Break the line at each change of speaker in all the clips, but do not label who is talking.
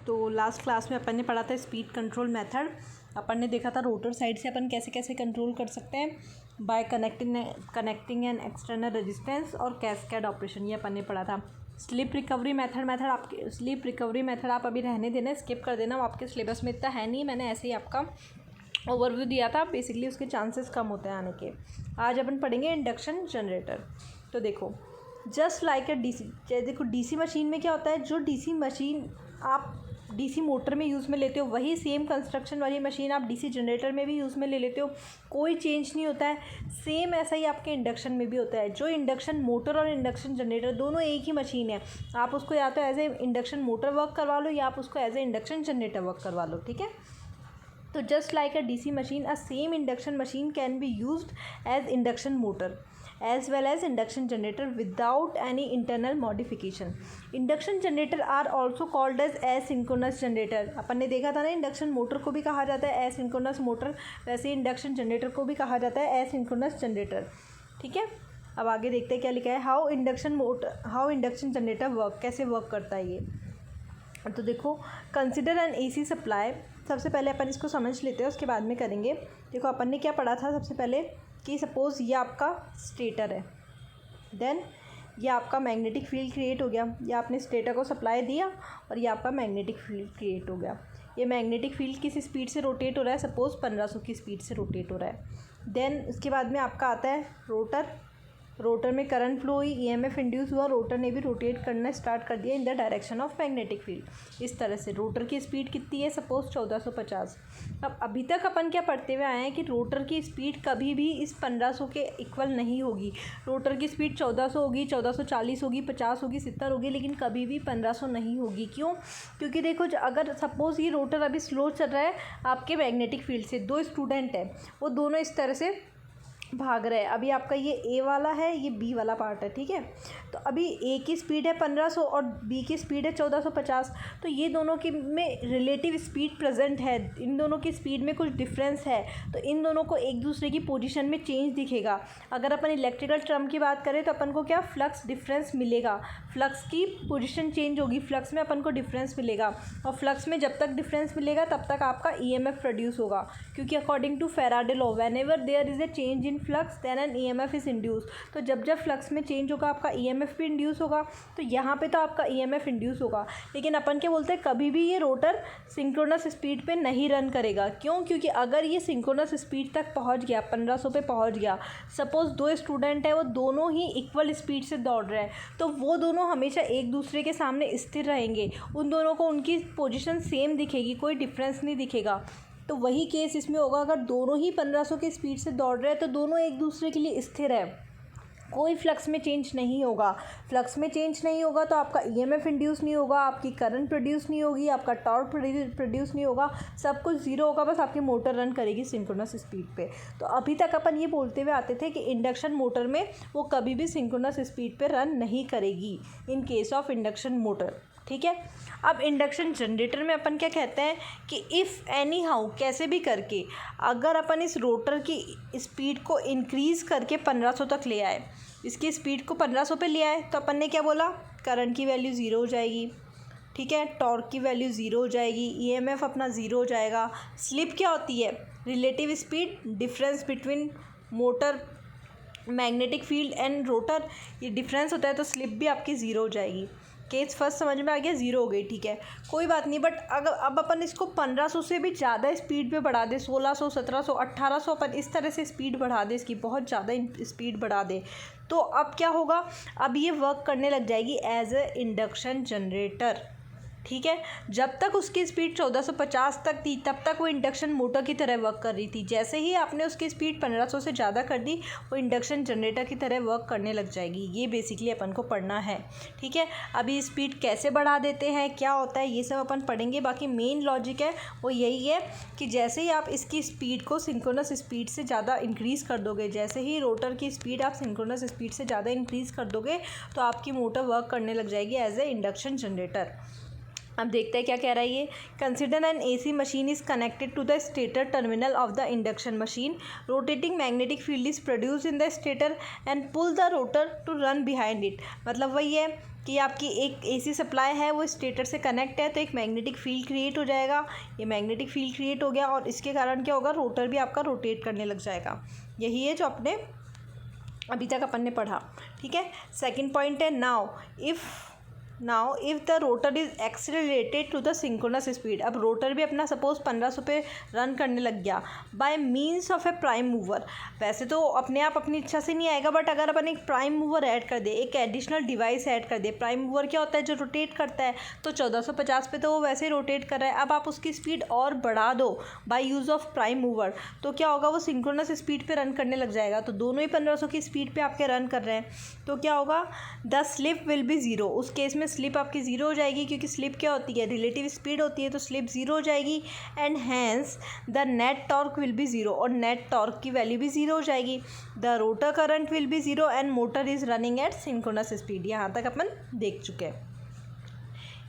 तो last class में अपन ने पढ़ा था स्पीड कंट्रोल मेथड। अपन ने देखा था रोटर साइड से अपन कैसे कैसे कंट्रोल कर सकते हैं bye connecting an external resistance और कैस्केड ऑपरेशन, ये अपन ने पढ़ा था। स्लिप रिकवरी मेथड आप अभी रहने देना, स्किप कर देना, वो आपके सिलेबस में इतना है नहीं, मैंने ऐसे ही आपका ओवरव्यू दिया था। बेसिकली उसके चांसेस कम होते हैं आने के। आज अपन पढ़ेंगे इंडक्शन जनरेटर। तो देखो जस्ट लाइक डीसी मशीन में क्या होता है, जो डीसी मशीन आप डीसी मोटर में यूज़ में लेते हो वही सेम कंस्ट्रक्शन वाली मशीन आप डीसी जनरेटर में भी यूज़ में ले लेते हो, कोई चेंज नहीं होता है। सेम ऐसा ही आपके इंडक्शन में भी होता है। जो इंडक्शन मोटर और इंडक्शन जनरेटर दोनों एक ही मशीन है, आप उसको या तो as a induction motor work करवा लो या आप उसको as a induction generator work करवा लो, ठीक है। तो just like a DC machine, a same induction machine can be used as induction motor as well as induction generator without any internal modification. Induction generator are also called as asynchronous generator. अपन ने देखा था ना, induction motor को भी कहा जाता है asynchronous motor, वैसे इंडक्शन जनरेटर को भी कहा जाता है एसिंक्रोनस जनरेटर, ठीक है। अब आगे देखते हैं क्या लिखा है। हाउ इंडक्शन जनरेटर वर्क, कैसे वर्क करता है ये। तो देखो कंसिडर एन एसी सप्लाई, सबसे पहले अपन इसको समझ लेते हैं, उसके बाद में करेंगे। देखो अपन ने क्या पढ़ा था सबसे पहले कि सपोज़ ये आपका स्टेटर है, देन ये आपका मैग्नेटिक फील्ड क्रिएट हो गया, ये आपने स्टेटर को सप्लाई दिया और ये आपका मैग्नेटिक फील्ड क्रिएट हो गया। ये मैग्नेटिक फील्ड किस स्पीड से रोटेट हो रहा है, सपोज़ 1500 की स्पीड से रोटेट हो रहा है। देन उसके बाद में आपका आता है रोटर में करंट फ्लो हुई, ईएमएफ इंड्यूस हुआ, रोटर ने भी रोटेट करना स्टार्ट कर दिया in the direction of magnetic field. इस तरह से रोटर की स्पीड कितनी है, सपोज 1450। अब अभी तक अपन क्या पढ़ते हुए आए हैं कि रोटर की स्पीड कभी भी इस 1500 के इक्वल नहीं होगी। रोटर की स्पीड 1400 होगी, 1440 होगी, 50 होगी, 70 होगी, लेकिन कभी भी 1500 नहीं होगी। क्यों? क्योंकि देखो अगर सपोज़ ये रोटर अभी स्लो चल रहा है आपके मैग्नेटिक फील्ड से, दो स्टूडेंट हैं वो दोनों इस तरह से भाग रहे हैं। अभी आपका ये ए वाला है, ये बी वाला पार्ट है, ठीक है। तो अभी ए की स्पीड है 1500 और बी की स्पीड है 1450, तो ये दोनों की में रिलेटिव स्पीड प्रेजेंट है, इन दोनों की स्पीड में कुछ डिफरेंस है, तो इन दोनों को एक दूसरे की पोजीशन में चेंज दिखेगा। अगर अपन इलेक्ट्रिकल टर्म की बात करें तो अपन को क्या फ्लक्स डिफरेंस मिलेगा, फ्लक्स की पोजीशन चेंज होगी, फ्लक्स में अपन को डिफरेंस मिलेगा, और फ्लक्स में जब तक डिफरेंस मिलेगा तब तक आपका ईएमएफ प्रोड्यूस होगा। क्योंकि according to Faraday law whenever there is a change in flux then an EMF is induce, तो जब फ्लक्स में चेंज होगा आपका ईएमएफ भी इंड्यूस होगा। तो यहाँ पे तो आपका ईएमएफ इंड्यूस होगा, लेकिन अपन क्या बोलते हैं, कभी भी ये रोटर सिंक्रोनस स्पीड पे नहीं रन करेगा। क्यों? क्योंकि अगर ये सिंक्रोनस स्पीड तक पहुँच गया, 1500 पे पहुँच गया, सपोज़ दो स्टूडेंट है वो दोनों ही इक्वल स्पीड से दौड़ रहे हैं, तो वो दोनों हमेशा एक दूसरे के सामने स्थिर रहेंगे, उन दोनों को उनकी पोजीशन सेम दिखेगी, कोई डिफरेंस नहीं दिखेगा। तो वही केस इसमें होगा, अगर दोनों ही 1500 की स्पीड से दौड़ रहे हैं तो दोनों एक दूसरे के लिए स्थिर है, कोई फ्लक्स में चेंज नहीं होगा। फ्लक्स में चेंज नहीं होगा तो आपका ईएमएफ इंड्यूस नहीं होगा, आपकी करंट प्रोड्यूस नहीं होगी, आपका टॉर्क प्रोड्यूस नहीं होगा, सब कुछ ज़ीरो होगा, बस आपकी मोटर रन करेगी सिंक्रोनस स्पीड पे। तो अभी तक अपन ये बोलते हुए आते थे कि इंडक्शन मोटर में वो कभी भी सिंक्रोनस स्पीड पे रन नहीं करेगी in case of induction motor, ठीक है। अब इंडक्शन जनरेटर में अपन क्या कहते हैं कि इफ़ एनी हाउ, कैसे भी करके, अगर अपन इस रोटर की स्पीड को इंक्रीज़ करके 1500 तक ले आए, इसकी स्पीड को 1500 पे ले आए, तो अपन ने क्या बोला, करंट की वैल्यू ज़ीरो हो जाएगी, ठीक है, टॉर्क की वैल्यू ज़ीरो हो जाएगी, ईएमएफ अपना ज़ीरो हो जाएगा। स्लिप क्या होती है, relative speed difference between motor magnetic field and rotor, ये डिफरेंस होता है, तो स्लिप भी आपकी ज़ीरो हो जाएगी। केस फर्स्ट समझ में आ गया, ज़ीरो हो गई, ठीक है, कोई बात नहीं। बट अगर अब अपन इसको 1500 से भी ज़्यादा स्पीड पे बढ़ा दे, 1600, 1700, 1800, अपन इस तरह से स्पीड बढ़ा दे, इसकी बहुत ज़्यादा स्पीड बढ़ा दे, तो अब क्या होगा, अब ये वर्क करने लग जाएगी एज ए इंडक्शन जनरेटर, ठीक है। जब तक उसकी स्पीड 1450 तक थी तब तक वो इंडक्शन मोटर की तरह वर्क कर रही थी। जैसे ही आपने उसकी स्पीड 1500 से ज़्यादा कर दी, वो इंडक्शन जनरेटर की तरह वर्क करने लग जाएगी। ये बेसिकली अपन को पढ़ना है, ठीक है। अभी स्पीड कैसे बढ़ा देते हैं, क्या होता है, ये सब अपन पढ़ेंगे। बाकी मेन लॉजिक है वो यही है कि जैसे ही आप इसकी स्पीड को सिंक्रोनस स्पीड से ज़्यादा इंक्रीज़ कर दोगे, जैसे ही रोटर की स्पीड आप सिंक्रोनस स्पीड से ज़्यादा इंक्रीज़ कर दोगे, तो आपकी मोटर वर्क करने लग जाएगी एज ए इंडक्शन जनरेटर। अब देखते हैं क्या कह रहा है ये। Consider an AC machine is connected to the stator terminal of the induction machine, rotating magnetic field is produce in the stator and pull the rotor to run behind it. मतलब वही है कि आपकी एक एसी सप्लाई है वो stator से connect है, तो एक मैग्नेटिक फील्ड क्रिएट हो जाएगा। ये मैग्नेटिक फील्ड क्रिएट हो गया और इसके कारण क्या होगा, रोटर भी आपका रोटेट करने लग जाएगा। यही है जो अपने अभी तक अपन ने पढ़ा। ठीक है, सेकंड पॉइंट है now if the rotor is accelerated to the synchronous speed. अब रोटर भी अपना सपोज 1500 पे रन करने लग गया by means of a prime mover. वैसे तो अपने आप अपनी इच्छा से नहीं आएगा, बट अगर अपन एक प्राइम मूवर ऐड कर दे, एक एडिशनल डिवाइस ऐड कर दे। प्राइम मूवर क्या होता है, जो रोटेट करता है, तो 1450 पे तो वो वैसे ही रोटेट कर रहा है। अब आप उसकी स्पीड और बढ़ा दो by use of prime mover, तो क्या होगा, वो सिंक्रोनस स्पीड पे रन करने लग जाएगा। तो दोनों ही 1500 की स्पीड पे आपके रन कर रहे हैं, तो क्या होगा, the slip will be zero. उस केस में स्लिप आपकी ज़ीरो हो जाएगी, क्योंकि स्लिप क्या होती है, रिलेटिव स्पीड होती है, तो स्लिप ज़ीरो हो जाएगी। And hence the net torque will be zero, और नेट टॉर्क की वैल्यू भी ज़ीरो हो जाएगी। The rotor current will be zero and motor is running at synchronous speed. यहाँ तक अपन देख चुके हैं।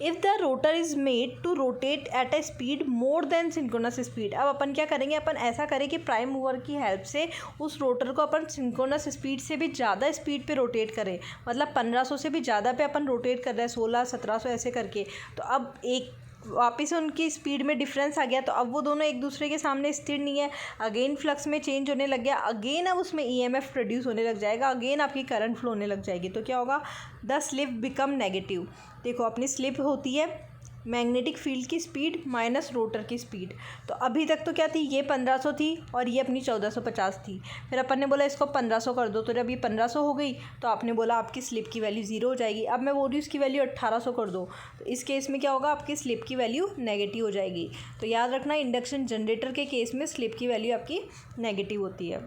If the rotor is made to rotate at a speed more than synchronous speed. अब अपन क्या करेंगे, अपन ऐसा करें कि प्राइम मूवर की हेल्प से उस रोटर को अपन सिंक्रोनस स्पीड से भी ज़्यादा स्पीड पे रोटेट करें। मतलब 1500 से भी ज़्यादा पे अपन रोटेट कर रहे हैं, 1600-1700 ऐसे करके। तो अब एक वापस उनकी स्पीड में डिफरेंस आ गया, तो अब वो दोनों एक दूसरे के सामने स्थिर नहीं है। अगेन फ्लक्स में चेंज होने लग गया, अगेन अब उसमें ईएमएफ प्रोड्यूस होने लग जाएगा, अगेन आपकी करंट फ्लो होने लग जाएगी। तो क्या होगा, द स्लिप बिकम नेगेटिव। देखो अपनी स्लिप होती है मैग्नेटिक फील्ड की स्पीड माइनस रोटर की स्पीड। तो अभी तक तो क्या थी, ये 1500 थी और ये अपनी 1450 थी। फिर अपन ने बोला इसको 1500 कर दो, तो जब ये 1500 हो गई तो आपने बोला आपकी स्लिप की वैल्यू ज़ीरो हो जाएगी। अब मैं बोल रही हूँ इसकी वैल्यू 1800 कर दो, तो इस केस में क्या होगा, आपकी स्लिप की वैल्यू नेगेटिव हो जाएगी। तो याद रखना, इंडक्शन जनरेटर के केस में स्लिप की वैल्यू आपकी नेगेटिव होती है।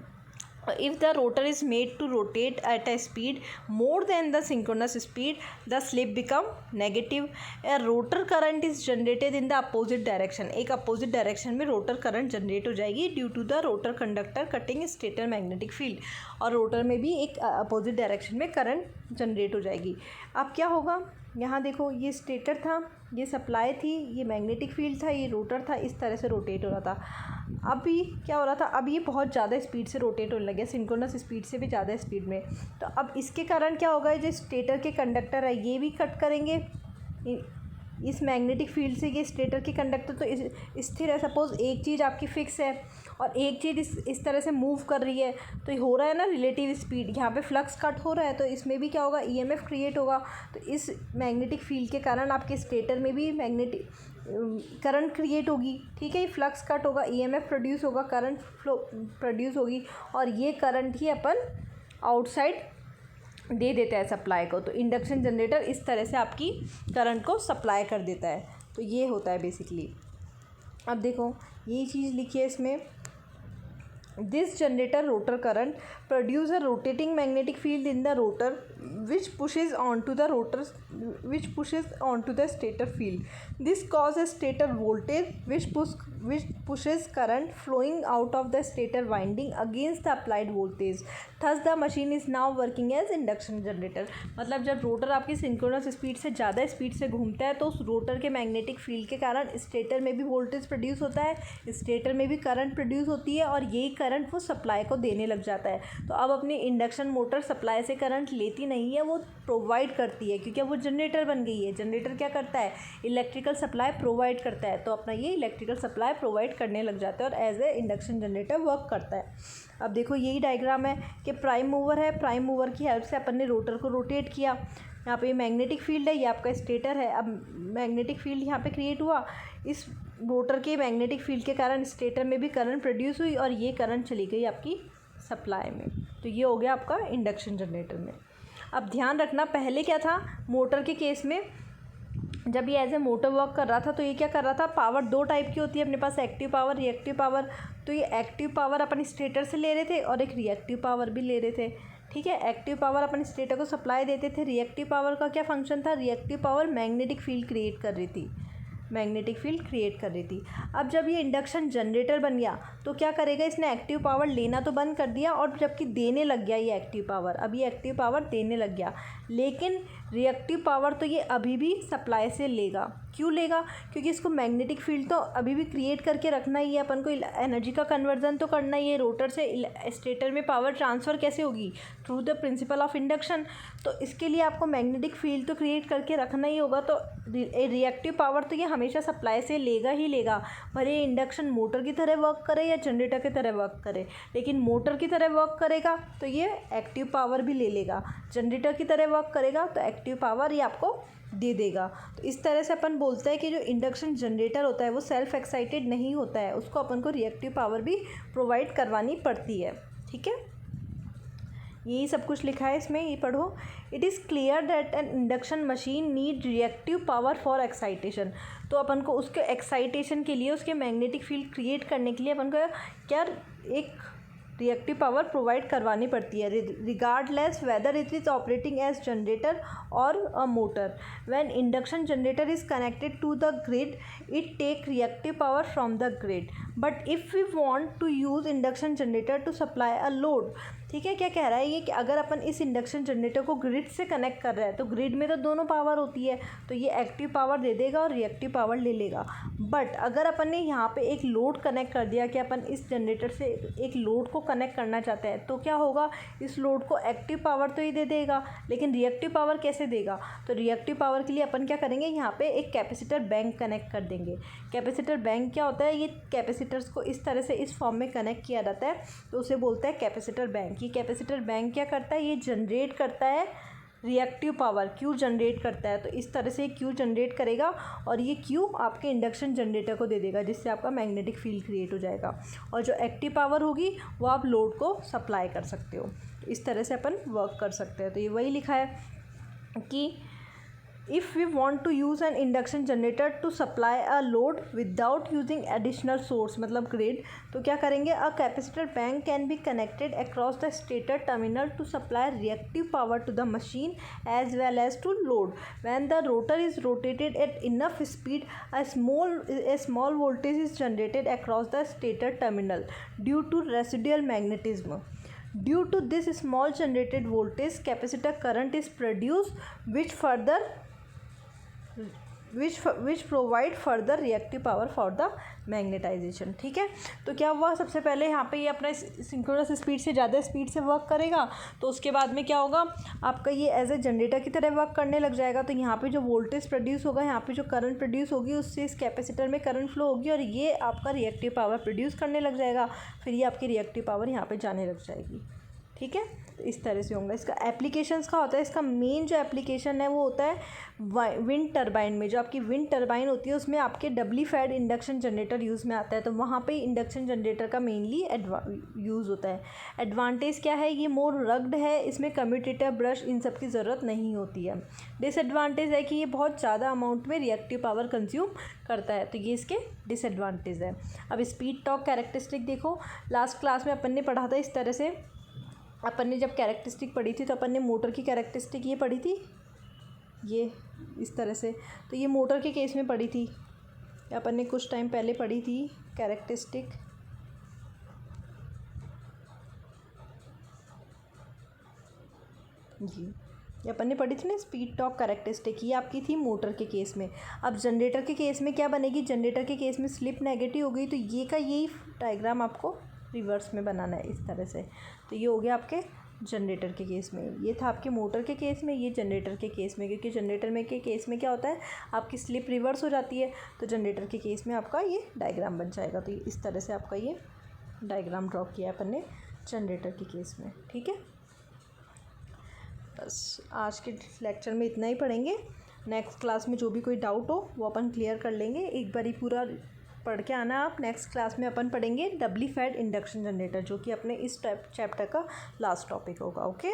If the rotor is made to rotate at a speed more than the synchronous speed, the slip become negative. A rotor current is generated in the opposite direction. एक opposite direction में rotor current generate हो जाएगी due to the rotor conductor cutting stator magnetic field. और rotor में भी एक opposite direction में current generate हो जाएगी। अब क्या होगा, यहाँ देखो ये स्टेटर था, ये सप्लाई थी, ये मैग्नेटिक फील्ड था, ये रोटर था, इस तरह से रोटेट हो रहा था। अभी क्या हो रहा था, अब ये बहुत ज़्यादा स्पीड से रोटेट होने लगे, सिंक्रोनस स्पीड से भी ज़्यादा स्पीड में। तो अब इसके कारण क्या होगा, जो स्टेटर के कंडक्टर है ये भी कट करेंगे इस मैग्नेटिक फील्ड से। ये स्टेटर के कंडक्टर तो स्थिर है, सपोज़ एक चीज़ आपकी फिक्स है और एक चीज़ इस तरह से मूव कर रही है, तो ये हो रहा है ना रिलेटिव स्पीड, यहाँ पे फ्लक्स कट हो रहा है, तो इसमें भी क्या होगा, ईएमएफ क्रिएट होगा। तो इस मैग्नेटिक फील्ड के कारण आपके स्टेटर में भी मैग्नेटिक करंट क्रिएट होगी। ठीक है, ये फ्लक्स कट होगा, ईएमएफ प्रोड्यूस होगा, करंट फ्लो प्रोड्यूस होगी, और ये करंट ही अपन आउटसाइड दे देता है सप्लाई को। तो इंडक्शन जनरेटर इस तरह से आपकी करंट को सप्लाई कर देता है। तो ये होता है बेसिकली। अब देखो ये चीज़ लिखी है इसमें, this generator rotor current produce a rotating magnetic field in the rotor which pushes onto the stator field. This causes stator voltage which pushes current flowing out of the stator winding against the applied voltage. Thus the machine is now working as induction generator. मतलब जब rotor आपकी synchronous speed से ज़्यादा speed से घूमता है तो उस रोटर के मैग्नेटिक फील्ड के कारण स्टेटर में भी वोल्टेज प्रोड्यूस होता है, स्टेटर में भी करंट प्रोड्यूस होती है, और यही करंट वो सप्लाई को देने लग जाता है। तो अब अपनी इंडक्शन मोटर सप्लाई से करंट लेती नहीं है, वो प्रोवाइड करती है, क्योंकि अब वो जनरेटर बन गई है। जनरेटर क्या करता है, इलेक्ट्रिकल सप्लाई प्रोवाइड करता है, तो अपना ये इलेक्ट्रिकल सप्लाई प्रोवाइड करने लग जाता है और as a induction generator work करता है। अब देखो यही डायग्राम है कि प्राइम मूवर है, प्राइम मूवर की हेल्प से अपन ने रोटर को रोटेट किया। यहाँ पे मैग्नेटिक फील्ड है, ये आपका स्टेटर है। अब मैग्नेटिक फील्ड यहाँ पे क्रिएट हुआ, इस रोटर के मैग्नेटिक फील्ड के कारण स्टेटर में भी करंट प्रोड्यूस हुई और ये करंट चली गई आपकी सप्लाई में। तो ये हो गया आपका इंडक्शन जनरेटर में। अब ध्यान रखना, पहले क्या था, मोटर के केस में जब ये एज ए मोटर वर्क कर रहा था तो ये क्या कर रहा था, पावर दो टाइप की होती है अपने पास, एक्टिव पावर, रिएक्टिव पावर। तो ये एक्टिव पावर अपन स्टेटर से ले रहे थे और एक रिएक्टिव पावर भी ले रहे थे। ठीक है, एक्टिव पावर अपन स्टेटर को सप्लाई देते थे, रिएक्टिव पावर का क्या फंक्शन था, reactive power magnetic field create कर रही थी, मैग्नेटिक फील्ड क्रिएट कर रही थी। अब जब ये इंडक्शन जनरेटर बन गया तो क्या करेगा, इसने एक्टिव पावर लेना तो बंद कर दिया और जबकि देने लग गया ये एक्टिव पावर। अब ये एक्टिव पावर देने लग गया, लेकिन रिएक्टिव पावर तो ये अभी भी सप्लाई से लेगा। क्यों लेगा? क्योंकि इसको मैग्नेटिक फील्ड तो अभी भी क्रिएट करके रखना ही है, अपन को एनर्जी का कन्वर्जन तो करना ही है। रोटर से स्टेटर में पावर ट्रांसफ़र कैसे होगी? Through the principle of induction. तो इसके लिए आपको मैग्नेटिक फील्ड तो क्रिएट करके रखना ही होगा। तो रिएक्टिव पावर तो ये हमेशा सप्लाई से लेगा ही लेगा, भले इंडक्शन मोटर की तरह वर्क करे या जनरेटर की तरह वर्क करे। लेकिन मोटर की तरह वर्क करेगा तो ये एक्टिव पावर भी ले लेगा, जनरेटर की तरह वर्क करेगा तो एक्टिव पावर ये आपको दे देगा। तो इस तरह से अपन बोलते हैं कि जो इंडक्शन जनरेटर होता है वो सेल्फ एक्साइटेड नहीं होता है, उसको अपन को रिएक्टिव पावर भी प्रोवाइड करवानी पड़ती है। ठीक है, यही सब कुछ लिखा है इसमें, ये पढ़ो। It is clear that N induction machine need reactive power for excitation. तो अपन को उसके एक्साइटेशन के लिए, उसके मैग्नेटिक फील्ड क्रिएट करने के लिए अपन को क्या एक रिएक्टिव पावर प्रोवाइड करवानी पड़ती है, regardless whether it is operating as generator और a motor. When induction generator is connected to the grid it take reactive power from the grid, but if we want to use induction generator to supply a load. ठीक है, क्या कह रहा है ये कि अगर अपन इस इंडक्शन जनरेटर को ग्रिड से कनेक्ट कर रहे हैं तो ग्रिड में तो दोनों पावर होती है, तो ये एक्टिव पावर दे देगा और रिएक्टिव पावर ले लेगा। बट अगर अपन ने यहाँ पे एक लोड कनेक्ट कर दिया कि अपन इस जनरेटर से एक लोड को कनेक्ट करना चाहते हैं, तो क्या होगा, इस लोड को एक्टिव पावर तो ही दे देगा, लेकिन रिएक्टिव पावर कैसे देगा? तो रिएक्टिव पावर के लिए अपन क्या करेंगे, यहाँ पे एक कैपेसिटर बैंक कनेक्ट कर देंगे। कैपेसिटर बैंक क्या होता है? ये कैपेसिटर्स को इस तरह से इस फॉर्म में कनेक्ट किया जाता है, तो उसे बोलते हैं कैपेसिटर बैंक। ये कैपेसिटर बैंक क्या करता है? ये जनरेट करता है रिएक्टिव पावर, क्यू जनरेट करता है। तो इस तरह से क्यू जनरेट करेगा और ये क्यू आपके इंडक्शन जनरेटर को दे देगा, जिससे आपका मैग्नेटिक फील्ड क्रिएट हो जाएगा। और जो एक्टिव पावर होगी वो आप लोड को सप्लाई कर सकते हो। इस तरह से अपन वर्क कर सकते हैं। तो ये वही लिखा है कि if we want to use an induction generator to supply a load without using additional source मतलब grid, तो क्या करेंगे, a capacitor bank can be connected across the stator terminal to supply reactive power to the machine as well as to load. When the rotor is rotated at enough speed, a small voltage is generated across the stator terminal due to residual magnetism. Due to this small generated voltage, capacitor current is produced which provide further reactive power for the magnetisation. ठीक है, तो क्या हुआ, सबसे पहले यहाँ पे ये अपना सिंक्रोनस स्पीड से ज़्यादा स्पीड से वर्क करेगा, तो उसके बाद में क्या होगा, आपका ये एज ए जनरेटर की तरह वर्क करने लग जाएगा। तो यहाँ पे जो वोल्टेज प्रोड्यूस होगा, यहाँ पे जो करंट प्रोड्यूस होगी, उससे इस कैपेसिटर में करंट फ्लो होगी और ये आपका रिएक्टिव पावर प्रोड्यूस करने लग जाएगा। फिर ये आपकी रिएक्टिव पावर यहाँ पर जाने लग जाएगी। ठीक है, तो इस तरह से होगा। इसका एप्लीकेशंस का होता है, इसका मेन जो एप्लीकेशन है वो होता है विंड टरबाइन में। जो आपकी विंड टरबाइन होती है उसमें आपके डबली फेड इंडक्शन जनरेटर यूज़ में आता है, तो वहाँ पे इंडक्शन जनरेटर का मेनली यूज़ होता है। एडवांटेज क्या है, ये मोर रग्ड है, इसमें कम्यूटेटर ब्रश इन सब की ज़रूरत नहीं होती है। डिसएडवांटेज है कि ये बहुत ज़्यादा अमाउंट में रिएक्टिव पावर कंज्यूम करता है, तो ये इसके डिसएडवांटेज है। अब स्पीड टॉर्क कैरेक्टरिस्टिक देखो, लास्ट क्लास में अपन ने पढ़ा था इस तरह से। अपन ने जब कैरेक्टरिस्टिक पढ़ी थी तो अपन ने मोटर की कैरेक्टरिस्टिक ये पढ़ी थी, ये इस तरह से। तो ये मोटर के केस में पढ़ी थी, अपन ने कुछ टाइम पहले पढ़ी थी कैरेक्टरिस्टिक। जी, ये अपन ने पढ़ी थी ना स्पीड टॉर्क कैरेक्टरिस्टिक, ये आपकी थी मोटर के केस में। अब जनरेटर के केस में क्या बनेगी, जनरेटर के केस में स्लिप नेगेटिव हो गई, तो ये का यही डायग्राम आपको रिवर्स में बनाना है इस तरह से। तो ये हो गया आपके जनरेटर के केस में, ये था आपके मोटर के केस में, ये जनरेटर के केस में। क्योंकि जनरेटर में के केस में क्या होता है, आपकी स्लिप रिवर्स हो जाती है, तो जनरेटर के केस में आपका ये डायग्राम बन जाएगा। तो इस तरह से आपका ये डायग्राम ड्रॉ किया अपन ने जनरेटर के केस में। ठीक है, बस आज के लेक्चर में इतना ही पढ़ेंगे। नेक्स्ट क्लास में जो भी कोई डाउट हो वो अपन क्लियर कर लेंगे। एक बार ही पूरा पढ़ के आना आप। नेक्स्ट क्लास में अपन पढ़ेंगे डबली फेड इंडक्शन जनरेटर, जो कि अपने इस चैप्टर का लास्ट टॉपिक होगा। ओके।